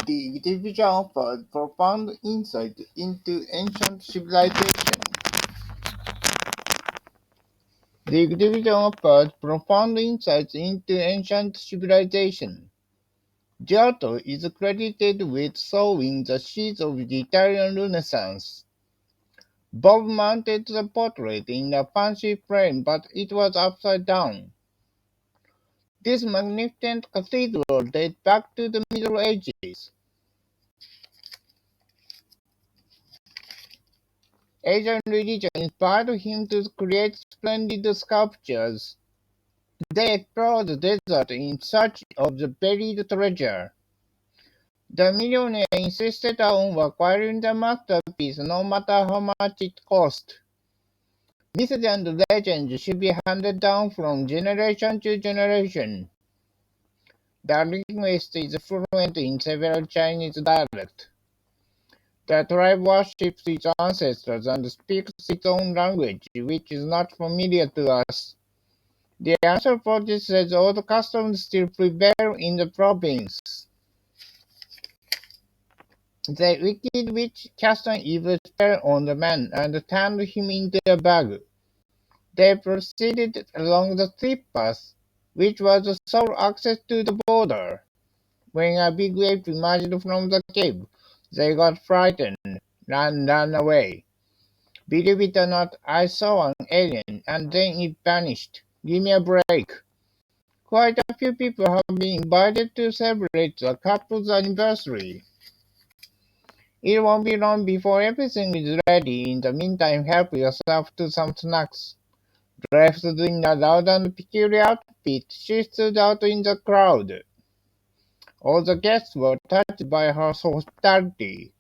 The division offers profound insight into ancient civilization. The division offers profound insights into ancient civilization. Giotto is credited with sowing the seeds of the Italian Renaissance. Bob mounted the portrait in a fancy frame, but it was upside down. This magnificent cathedral dates back to the Middle Ages. Asian religion inspired him to create splendid sculptures. They explored the desert in search of the buried treasure. The millionaire insisted on acquiring the masterpiece no matter how much it cost. Myths and legends should be handed down from generation to generation. The linguist is fluent in several Chinese dialects. The tribe worships its ancestors and speaks its own language, which is not familiar to us. The anthropologist says old customs still prevail in the province. The wicked witch cast an evil spell on the man and turned him into a bug. They proceeded along the steep path, which was the sole access to the border. When a big wave emerged from the cave, they got frightened and ran away. Believe it or not, I saw an alien and then it vanished. Give me a break. Quite a few people have been invited to celebrate the couple's anniversary. It won't be long before everything is ready. In the meantime, help yourself to some snacks. Dressed in a loud and peculiar outfit, she stood out in the crowd. All the guests were touched by her hospitality.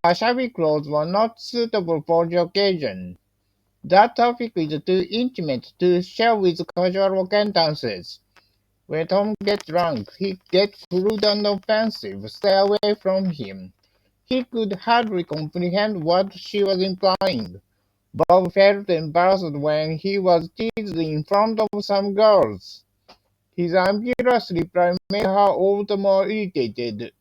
Her shabby clothes were not suitable for the occasion. That topic is too intimate to share with casual acquaintances. When Tom gets drunk, he gets crude and offensive. Stay away from him. He could hardly comprehend what she was implying. Bob felt embarrassed when he was teased in front of some girls. His ambiguous reply made her all the more irritated.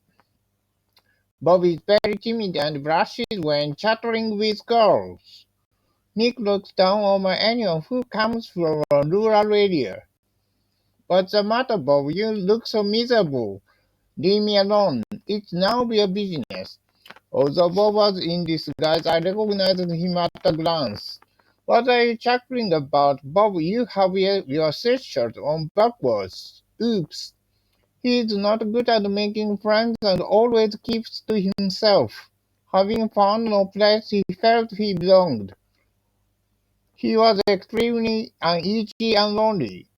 Bob is very timid and blushes when chattering with girls. Nick looks down on anyone who comes from a rural area. What's the matter, Bob? You look so miserable. Leave me alone. It's none of your business. Although Bob was in disguise, I recognized him at a glance. What are you chuckling about, Bob? You have your sweatshirt on backwards. Oops. He is not good at making friends and always keeps to himself. Having found no place he felt he belonged, he was extremely uneasy and lonely.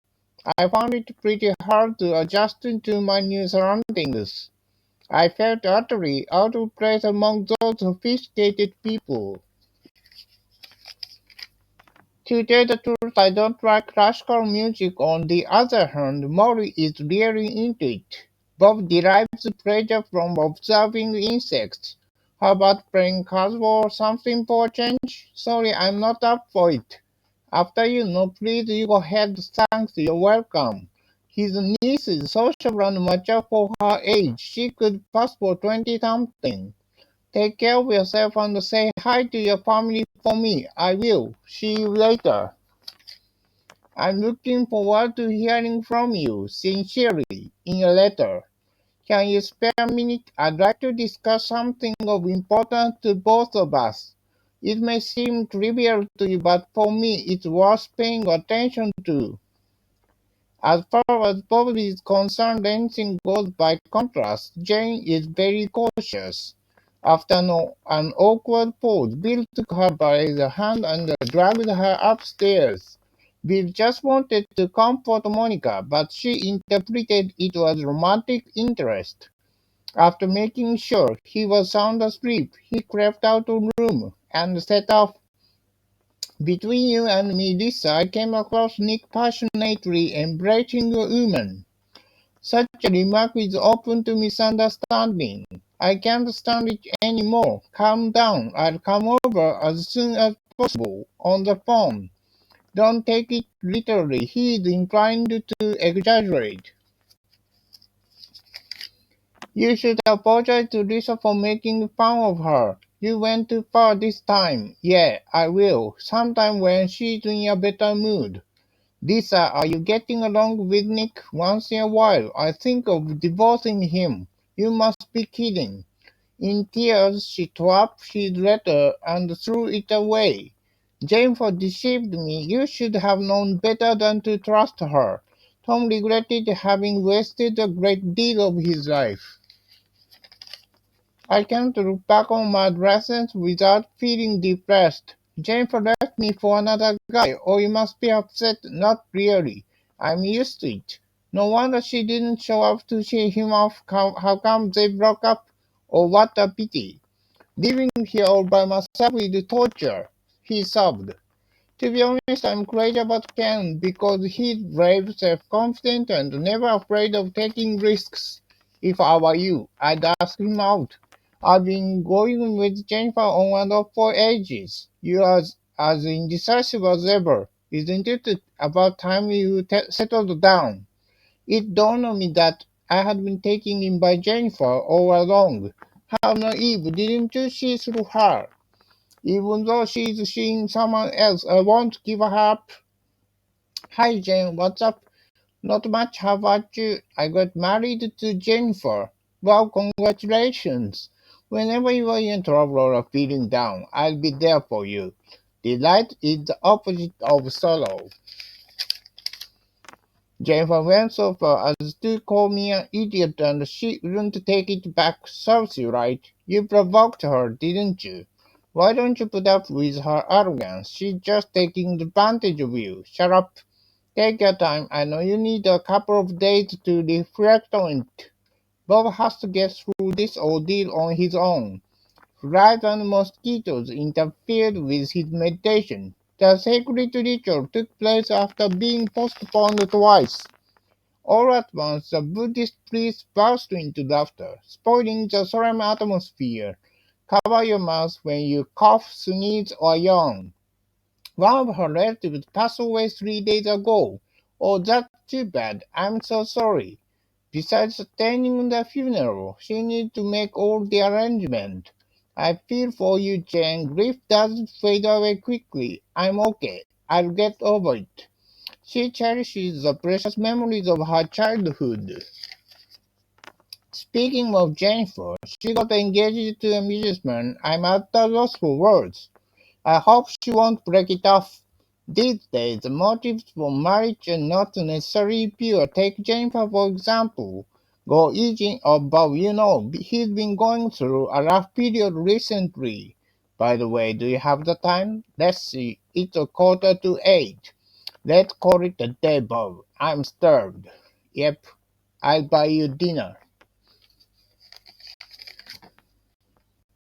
I found it pretty hard to adjust to my new surroundings. I felt utterly out of place among those sophisticated people. To tell the truth, I don't like classical music. On the other hand, Maury is really into it. Bob derives pleasure from observing insects. How about playing cards or something for a change? Sorry, I'm not up for it. After please you go ahead. Thanks, you're welcome. His niece is social and mature for her age. She could pass for 20-something. Take care of yourself and say hi to your family for me. I will. See you later. I'm looking forward to hearing from you, sincerely, in a letter. Can you spare a minute? I'd like to discuss something of importance to both of us. It may seem trivial to you, but for me it's worth paying attention to. As far as Bob is concerned, anything goes. By contrast, Jane is very cautious. After an awkward pause, Bill took her by the hand and dragged her upstairs. Bill just wanted to comfort Monica, but she interpreted it as romantic interest. After making sure he was sound asleep, he crept out of the room and set off. Between you and me, Lisa, I came across Nick passionately embracing a woman. Such a remark is open to misunderstanding. I can't stand it anymore. Calm down. I'll come over as soon as possible on the phone. Don't take it literally. He is inclined to exaggerate. You should apologize to Lisa for making fun of her. You went too far this time. Yeah, I will. Sometime when she's in a better mood. Lisa, are you getting along with Nick? Once in a while, I think of divorcing him. You must be kidding. In tears, she tore up his letter and threw it away. Jennifer deceived me. You should have known better than to trust her. Tom regretted having wasted a great deal of his life. I can't look back on my lessons without feeling depressed. Jennifer left me for another guy. Oh, you must be upset. Not really. I'm used to it. No wonder she didn't show up to see him off. How come they broke up? Oh, what a pity. Living here all by myself is torture, he sobbed. To be honest, I'm crazy about Ken because he's brave, self-confident, and never afraid of taking risks. If I were you, I'd ask him out. I've been going with Jennifer on and off for ages. You're as indecisive as ever. Isn't it about time you settled down? It dawned on me that I had been taken in by Jennifer all along. How naive, didn't you see through her? Even though she's seeing someone else, I won't give her up. Hi Jane, what's up? Not much, how about you? I got married to Jennifer. Well, congratulations. Whenever you are in trouble or feeling down, I'll be there for you. Delight is the opposite of sorrow. Jennifer went so far as to call me an idiot and she wouldn't take it back. Serves you right. You provoked her, didn't you? Why don't you put up with her arrogance? She's just taking advantage of you. Shut up. Take your time. I know you need a couple of days to reflect on it. Bob has to get through this ordeal on his own. Flies and mosquitoes interfered with his meditation. The sacred ritual took place after being postponed twice. All at once the Buddhist priest burst into laughter, spoiling the solemn atmosphere. Cover your mouth when you cough, sneeze, or yawn. One of her relatives passed away 3 days ago. Oh, that's too bad. I'm so sorry. Besides attending the funeral, she needs to make all the arrangements. I feel for you, Jane. Grief doesn't fade away quickly. I'm okay. I'll get over it. She cherishes the precious memories of her childhood. Speaking of Jennifer, she got engaged to a musician. I'm at a loss for words. I hope she won't break it off. These days, the motives for marriage are not necessarily pure. Take Jennifer, for example. Go easy on Bob, he's been going through a rough period recently. By the way, do you have the time? Let's see, it's 7:45. Let's call it a day, Bob. I'm starved. Yep, I'll buy you dinner.